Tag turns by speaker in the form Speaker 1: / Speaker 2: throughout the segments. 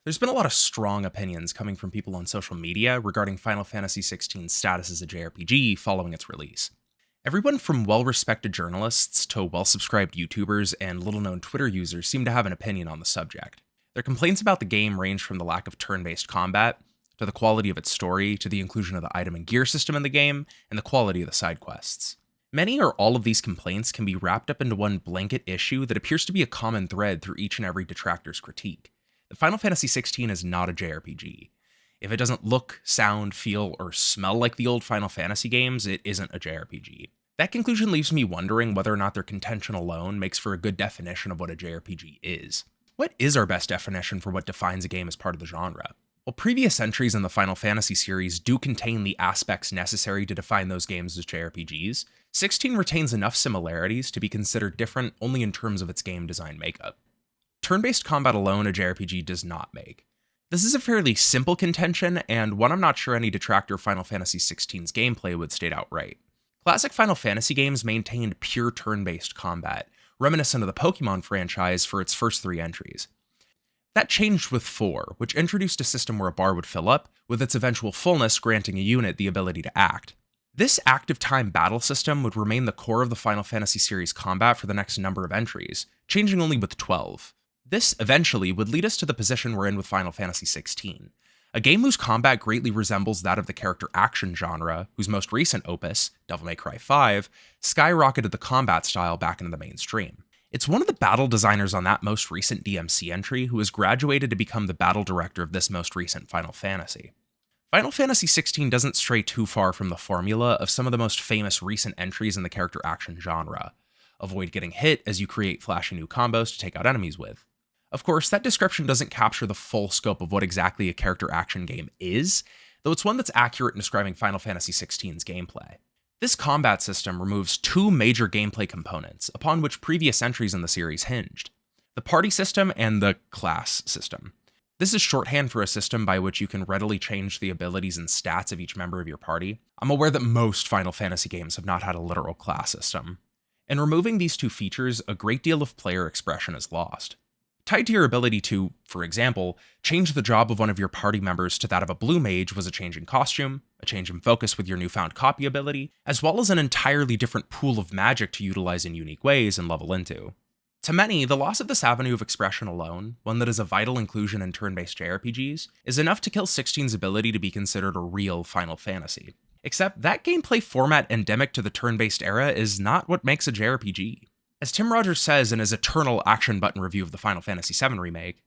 Speaker 1: There's been a lot of strong opinions coming from people on social media regarding Final Fantasy XVI's status as a JRPG following its release. Everyone from well respected journalists to well subscribed YouTubers and little known Twitter users seem to have an opinion on the subject. Their complaints about the game range from the lack of turn based combat, to the quality of its story, to the inclusion of the item and gear system in the game, and the quality of the side quests. Many or all of these complaints can be wrapped up into one blanket issue that appears to be a common thread through each and every detractor's critique. Final Fantasy XVI is not a JRPG. If it doesn't look, sound, feel, or smell like the old Final Fantasy games, it isn't a JRPG. That conclusion leaves me wondering whether or not their contention alone makes for a good definition of what a JRPG is. What is our best definition for what defines a game as part of the genre? While previous entries in the Final Fantasy series do contain the aspects necessary to define those games as JRPGs, 16 retains enough similarities to be considered different only in terms of its game design makeup. Turn-based combat alone a JRPG does not make. This is a fairly simple contention, and one I'm not sure any detractor of Final Fantasy XVI's gameplay would state outright. Classic Final Fantasy games maintained pure turn-based combat, reminiscent of the Pokemon franchise for its first 3 entries. That changed with 4, which introduced a system where a bar would fill up, with its eventual fullness granting a unit the ability to act. This active time battle system would remain the core of the Final Fantasy series combat for the next number of entries, changing only with 12. This eventually would lead us to the position we're in with Final Fantasy XVI, a game whose combat greatly resembles that of the character action genre, whose most recent opus, Devil May Cry 5, skyrocketed the combat style back into the mainstream. It's one of the battle designers on that most recent DMC entry who has graduated to become the battle director of this most recent Final Fantasy. Final Fantasy XVI doesn't stray too far from the formula of some of the most famous recent entries in the character action genre. Avoid getting hit as you create flashy new combos to take out enemies with. Of course, that description doesn't capture the full scope of what exactly a character action game is, though it's one that's accurate in describing Final Fantasy XVI's gameplay. This combat system removes 2 major gameplay components upon which previous entries in the series hinged: the party system and the class system. This is shorthand for a system by which you can readily change the abilities and stats of each member of your party. I'm aware that most Final Fantasy games have not had a literal class system. In removing these 2 features, a great deal of player expression is lost. Tied to your ability to, for example, change the job of one of your party members to that of a blue mage was a change in costume, a change in focus with your newfound copy ability, as well as an entirely different pool of magic to utilize in unique ways and level into. To many, the loss of this avenue of expression alone, one that is a vital inclusion in turn-based JRPGs, is enough to kill 16's ability to be considered a real Final Fantasy. Except that gameplay format endemic to the turn-based era is not what makes a JRPG. As Tim Rogers says in his eternal action button review of the Final Fantasy VII Remake,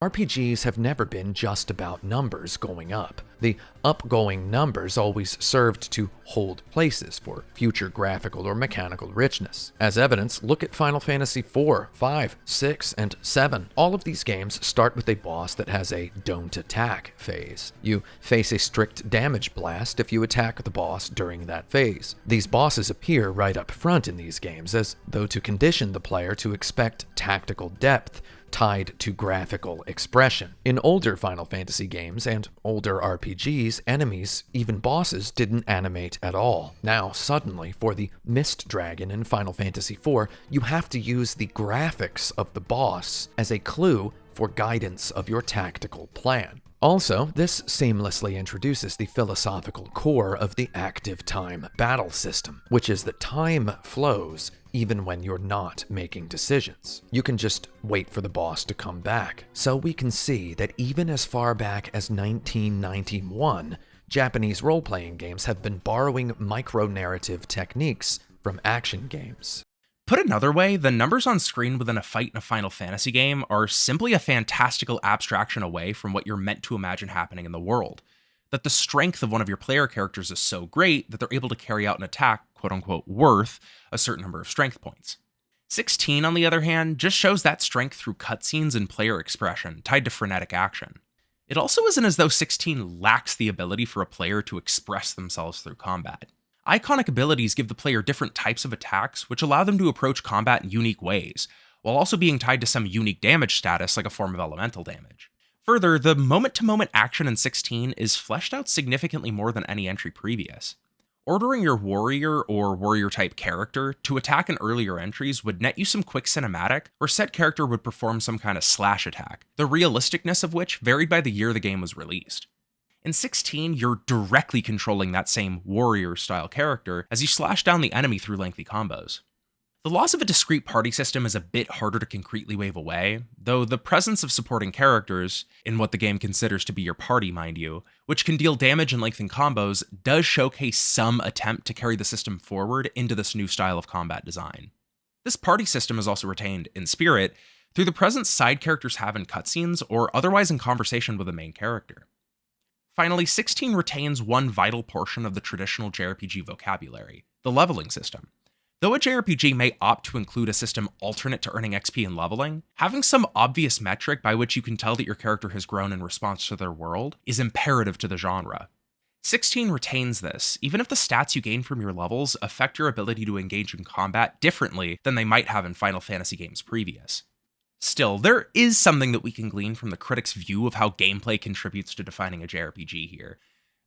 Speaker 2: RPGs have never been just about numbers going up. The upgoing numbers always served to hold places for future graphical or mechanical richness. As evidence, look at Final Fantasy IV, V, VI, and VII. All of these games start with a boss that has a don't attack phase. You face a strict damage blast if you attack the boss during that phase. These bosses appear right up front in these games, as though to condition the player to expect tactical depth tied to graphical expression. In older Final Fantasy games and older RPGs, enemies, even bosses, didn't animate at all. Now, suddenly, for the Mist Dragon in Final Fantasy IV, you have to use the graphics of the boss as a clue for guidance of your tactical plan. Also, this seamlessly introduces the philosophical core of the active time battle system, which is that time flows even when you're not making decisions. You can just wait for the boss to come back. So we can see that even as far back as 1991, Japanese role-playing games have been borrowing micro-narrative techniques from action games.
Speaker 1: Put another way, the numbers on screen within a fight in a Final Fantasy game are simply a fantastical abstraction away from what you're meant to imagine happening in the world. That the strength of one of your player characters is so great that they're able to carry out an attack, quote-unquote, worth a certain number of strength points. 16, on the other hand, just shows that strength through cutscenes and player expression, tied to frenetic action. It also isn't as though 16 lacks the ability for a player to express themselves through combat. Iconic abilities give the player different types of attacks, which allow them to approach combat in unique ways, while also being tied to some unique damage status like a form of elemental damage. Further, the moment-to-moment action in 16 is fleshed out significantly more than any entry previous. Ordering your warrior or warrior type character to attack in earlier entries would net you some quick cinematic where said character would perform some kind of slash attack, the realisticness of which varied by the year the game was released. In 16, you're directly controlling that same warrior style character as you slash down the enemy through lengthy combos. The loss of a discrete party system is a bit harder to concretely wave away, though the presence of supporting characters, in what the game considers to be your party, mind you, which can deal damage and lengthen combos, does showcase some attempt to carry the system forward into this new style of combat design. This party system is also retained, in spirit, through the presence side characters have in cutscenes or otherwise in conversation with the main character. Finally, 16 retains one vital portion of the traditional JRPG vocabulary, the leveling system. Though a JRPG may opt to include a system alternate to earning XP and leveling, having some obvious metric by which you can tell that your character has grown in response to their world is imperative to the genre. 16 retains this, even if the stats you gain from your levels affect your ability to engage in combat differently than they might have in Final Fantasy games previous. Still, there is something that we can glean from the critics' view of how gameplay contributes to defining a JRPG here.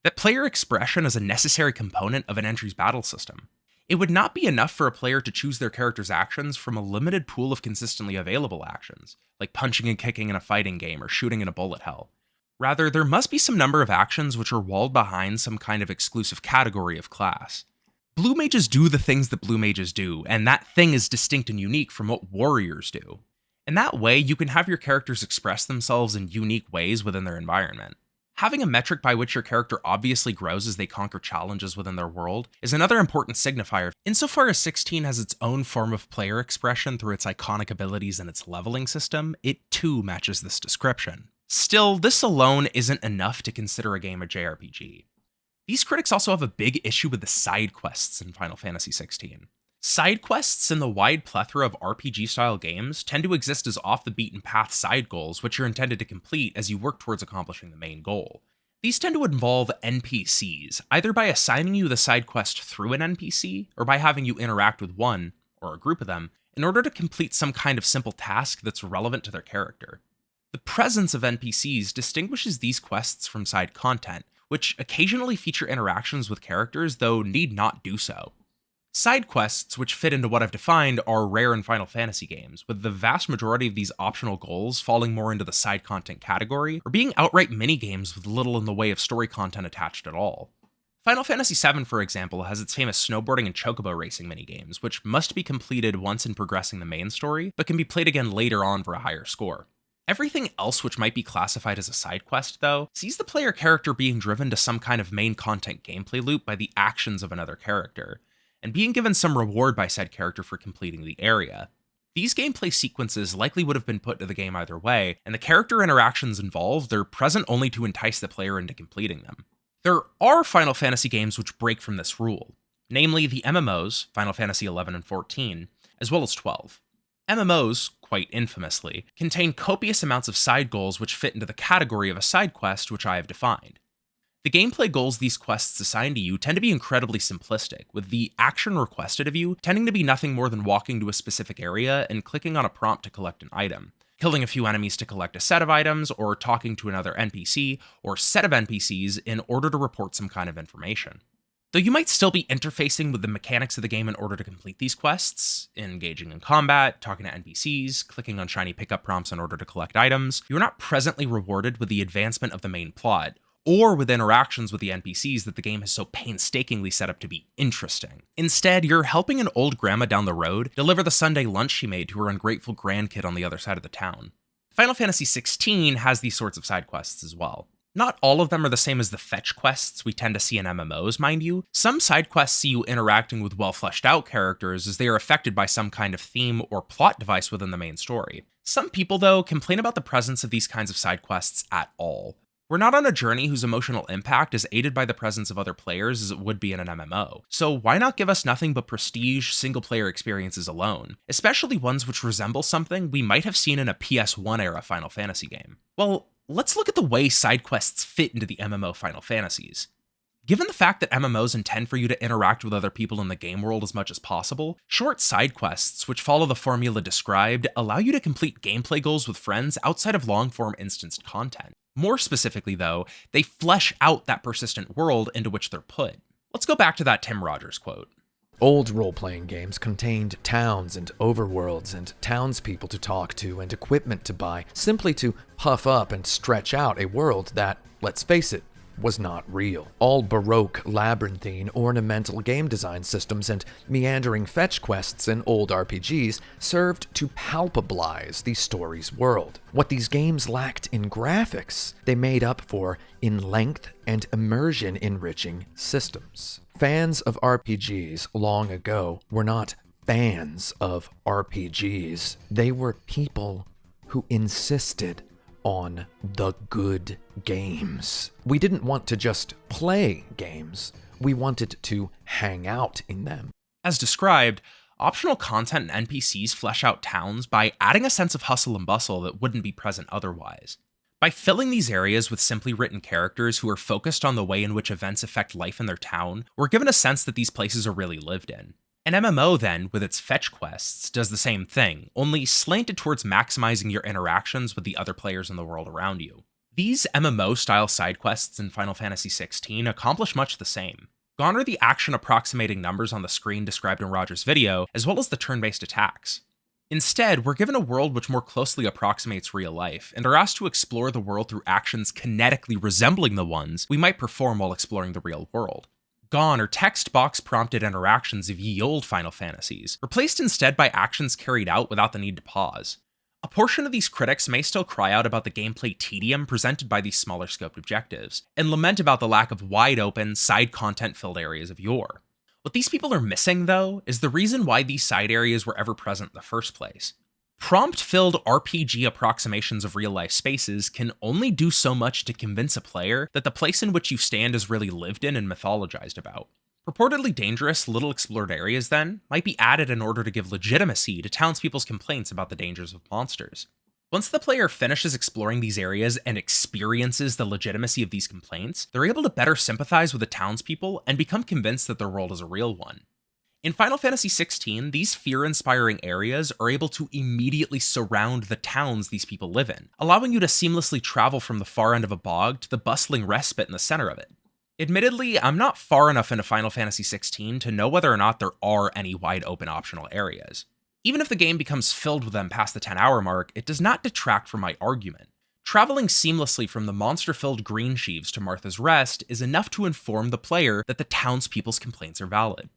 Speaker 1: That player expression is a necessary component of an entry's battle system. It would not be enough for a player to choose their character's actions from a limited pool of consistently available actions, like punching and kicking in a fighting game or shooting in a bullet hell. Rather, there must be some number of actions which are walled behind some kind of exclusive category of class. Blue mages do the things that blue mages do, and that thing is distinct and unique from what warriors do. In that way, you can have your characters express themselves in unique ways within their environment. Having a metric by which your character obviously grows as they conquer challenges within their world is another important signifier, insofar as 16 has its own form of player expression through its iconic abilities and its leveling system. It too matches this description. Still, this alone isn't enough to consider a game a JRPG. These critics also have a big issue with the side quests in Final Fantasy 16. Side quests in the wide plethora of RPG-style games tend to exist as off-the-beaten-path side goals which are intended to complete as you work towards accomplishing the main goal. These tend to involve NPCs, either by assigning you the side quest through an NPC, or by having you interact with one, or a group of them, in order to complete some kind of simple task that's relevant to their character. The presence of NPCs distinguishes these quests from side content, which occasionally feature interactions with characters, though need not do so. Side quests, which fit into what I've defined, are rare in Final Fantasy games, with the vast majority of these optional goals falling more into the side content category, or being outright minigames with little in the way of story content attached at all. Final Fantasy VII, for example, has its famous snowboarding and chocobo racing minigames, which must be completed once in progressing the main story, but can be played again later on for a higher score. Everything else which might be classified as a side quest, though, sees the player character being driven to some kind of main content gameplay loop by the actions of another character, and being given some reward by said character for completing the area. These gameplay sequences likely would have been put to the game either way, and the character interactions involved are present only to entice the player into completing them. There are Final Fantasy games which break from this rule, namely the MMOs, Final Fantasy XI and XIV, as well as 12. MMOs, quite infamously, contain copious amounts of side goals which fit into the category of a side quest which I have defined. The gameplay goals these quests assign to you tend to be incredibly simplistic, with the action requested of you tending to be nothing more than walking to a specific area and clicking on a prompt to collect an item, killing a few enemies to collect a set of items, or talking to another NPC or set of NPCs in order to report some kind of information. Though you might still be interfacing with the mechanics of the game in order to complete these quests, engaging in combat, talking to NPCs, clicking on shiny pickup prompts in order to collect items, you're not presently rewarded with the advancement of the main plot, or with interactions with the NPCs that the game has so painstakingly set up to be interesting. Instead, you're helping an old grandma down the road deliver the Sunday lunch she made to her ungrateful grandkid on the other side of the town. Final Fantasy XVI has these sorts of side quests as well. Not all of them are the same as the fetch quests we tend to see in MMOs, mind you. Some side quests see you interacting with well-fleshed-out characters as they are affected by some kind of theme or plot device within the main story. Some people, though, complain about the presence of these kinds of side quests at all. We're not on a journey whose emotional impact is aided by the presence of other players as it would be in an MMO, so why not give us nothing but prestige single-player experiences alone, especially ones which resemble something we might have seen in a PS1-era Final Fantasy game? Well, let's look at the way side quests fit into the MMO Final Fantasies. Given the fact that MMOs intend for you to interact with other people in the game world as much as possible, short side quests, which follow the formula described, allow you to complete gameplay goals with friends outside of long-form instanced content. More specifically, though, they flesh out that persistent world into which they're put. Let's go back to that Tim Rogers quote.
Speaker 2: Old role-playing games contained towns and overworlds and townspeople to talk to and equipment to buy, simply to puff up and stretch out a world that, let's face it, was not real. All baroque, labyrinthine, ornamental game design systems and meandering fetch quests in old RPGs served to palpabilize the story's world. What these games lacked in graphics, they made up for in length and immersion-enriching systems. Fans of RPGs long ago were not fans of RPGs. They were people who insisted on the good games. We didn't want to just play games. We wanted to hang out in them.
Speaker 1: As described, optional content and NPCs flesh out towns by adding a sense of hustle and bustle that wouldn't be present otherwise. By filling these areas with simply written characters who are focused on the way in which events affect life in their town, we're given a sense that these places are really lived in. An MMO then, with its fetch quests, does the same thing, only slanted towards maximizing your interactions with the other players in the world around you. These MMO-style side quests in Final Fantasy XVI accomplish much the same. Gone are the action-approximating numbers on the screen described in Roger's video, as well as the turn-based attacks. Instead, we're given a world which more closely approximates real life, and are asked to explore the world through actions kinetically resembling the ones we might perform while exploring the real world. Gone are text box prompted interactions of ye old Final Fantasies, replaced instead by actions carried out without the need to pause. A portion of these critics may still cry out about the gameplay tedium presented by these smaller scoped objectives, and lament about the lack of wide open, side content filled areas of yore. What these people are missing, though, is the reason why these side areas were ever present in the first place. Prompt-filled RPG approximations of real-life spaces can only do so much to convince a player that the place in which you stand is really lived in and mythologized about. Purportedly dangerous, little-explored areas, then, might be added in order to give legitimacy to townspeople's complaints about the dangers of monsters. Once the player finishes exploring these areas and experiences the legitimacy of these complaints, they're able to better sympathize with the townspeople and become convinced that their world is a real one. In Final Fantasy XVI, these fear-inspiring areas are able to immediately surround the towns these people live in, allowing you to seamlessly travel from the far end of a bog to the bustling respite in the center of it. Admittedly, I'm not far enough into Final Fantasy XVI to know whether or not there are any wide-open optional areas. Even if the game becomes filled with them past the 10-hour mark, it does not detract from my argument. Traveling seamlessly from the monster-filled Green Sheaves to Martha's Rest is enough to inform the player that the townspeople's complaints are valid.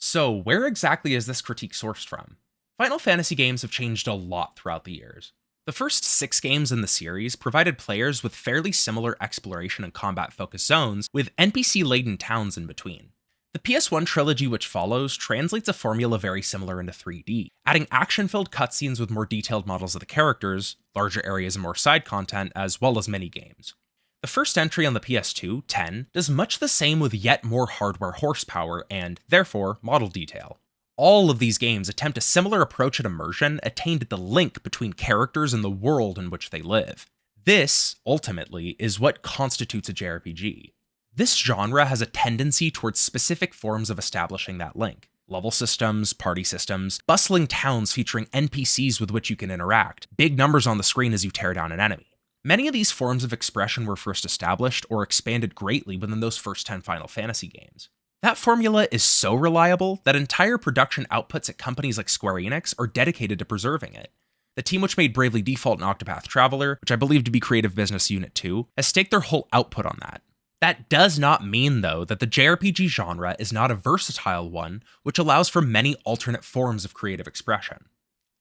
Speaker 1: So, where exactly is this critique sourced from? Final Fantasy games have changed a lot throughout the years. The first 6 games in the series provided players with fairly similar exploration and combat-focused zones, with NPC-laden towns in between. The PS1 trilogy which follows translates a formula very similar into 3D, adding action-filled cutscenes with more detailed models of the characters, larger areas and more side content, as well as mini-games. The first entry on the PS2, 10, does much the same with yet more hardware horsepower and, therefore, model detail. All of these games attempt a similar approach at immersion attained at the link between characters and the world in which they live. This, ultimately, is what constitutes a JRPG. This genre has a tendency towards specific forms of establishing that link. Level systems, party systems, bustling towns featuring NPCs with which you can interact, big numbers on the screen as you tear down an enemy. Many of these forms of expression were first established or expanded greatly within those first 10 Final Fantasy games. That formula is so reliable that entire production outputs at companies like Square Enix are dedicated to preserving it. The team which made Bravely Default and Octopath Traveler, which I believe to be Creative Business Unit 2, has staked their whole output on that. That does not mean, though, that the JRPG genre is not a versatile one which allows for many alternate forms of creative expression.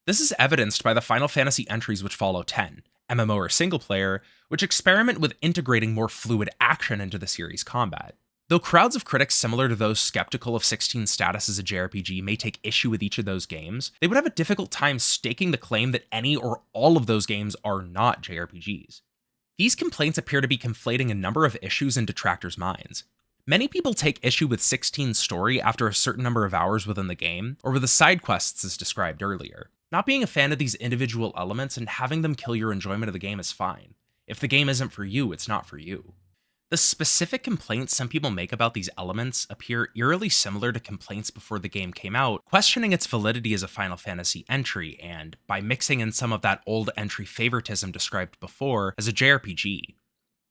Speaker 1: This is evidenced by the Final Fantasy entries which follow 10, MMO or single player, which experiment with integrating more fluid action into the series' combat. Though crowds of critics similar to those skeptical of 16's status as a JRPG may take issue with each of those games, they would have a difficult time staking the claim that any or all of those games are not JRPGs. These complaints appear to be conflating a number of issues in detractors' minds. Many people take issue with 16's story after a certain number of hours within the game, or with the side quests as described earlier. Not being a fan of these individual elements and having them kill your enjoyment of the game is fine. If the game isn't for you, it's not for you. The specific complaints some people make about these elements appear eerily similar to complaints before the game came out, questioning its validity as a Final Fantasy entry, and, by mixing in some of that old entry favoritism described before, as a JRPG.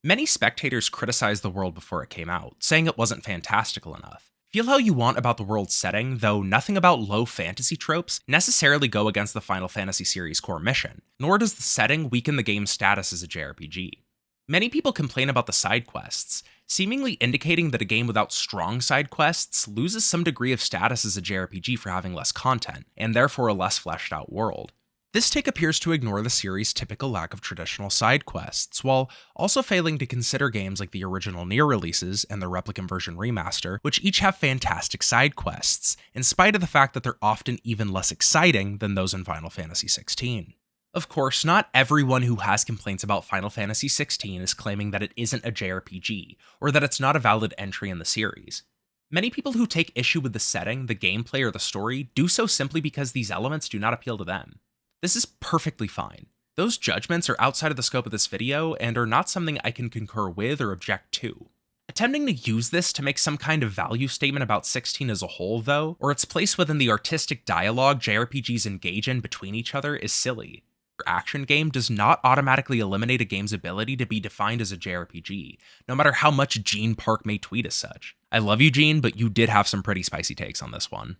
Speaker 1: Many spectators criticized the world before it came out, saying it wasn't fantastical enough. Feel how you want about the world's setting, though nothing about low fantasy tropes necessarily go against the Final Fantasy series' core mission, nor does the setting weaken the game's status as a JRPG. Many people complain about the side quests, seemingly indicating that a game without strong side quests loses some degree of status as a JRPG for having less content, and therefore a less fleshed out world. This take appears to ignore the series' typical lack of traditional side quests, while also failing to consider games like the original Nier releases and the Replicant version remaster, which each have fantastic side quests, in spite of the fact that they're often even less exciting than those in Final Fantasy XVI. Of course, not everyone who has complaints about Final Fantasy XVI is claiming that it isn't a JRPG, or that it's not a valid entry in the series. Many people who take issue with the setting, the gameplay, or the story do so simply because these elements do not appeal to them. This is perfectly fine. Those judgments are outside of the scope of this video and are not something I can concur with or object to. Attempting to use this to make some kind of value statement about 16 as a whole, though, or its place within the artistic dialogue JRPGs engage in between each other is silly. Your action game does not automatically eliminate a game's ability to be defined as a JRPG, no matter how much Gene Park may tweet as such. I love you, Gene, but you did have some pretty spicy takes on this one.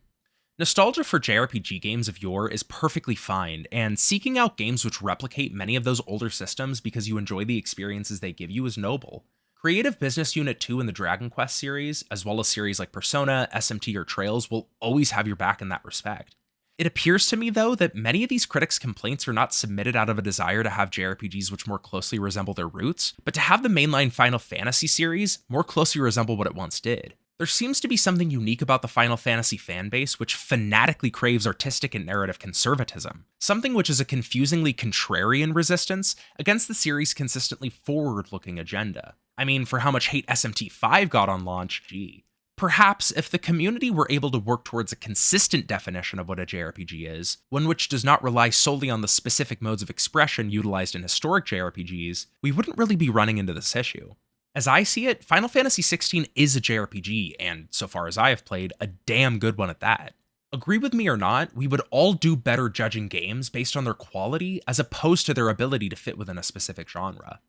Speaker 1: Nostalgia for JRPG games of yore is perfectly fine, and seeking out games which replicate many of those older systems because you enjoy the experiences they give you is noble. Creative Business Unit 2 in the Dragon Quest series, as well as series like Persona, SMT, or Trails, will always have your back in that respect. It appears to me, though, that many of these critics' complaints are not submitted out of a desire to have JRPGs which more closely resemble their roots, but to have the mainline Final Fantasy series more closely resemble what it once did. There seems to be something unique about the Final Fantasy fanbase which fanatically craves artistic and narrative conservatism, something which is a confusingly contrarian resistance against the series' consistently forward-looking agenda. I mean, for how much hate SMT5 got on launch, gee. Perhaps if the community were able to work towards a consistent definition of what a JRPG is, one which does not rely solely on the specific modes of expression utilized in historic JRPGs, we wouldn't really be running into this issue. As I see it, Final Fantasy XVI is a JRPG, and so far as I have played, a damn good one at that. Agree with me or not, we would all do better judging games based on their quality as opposed to their ability to fit within a specific genre.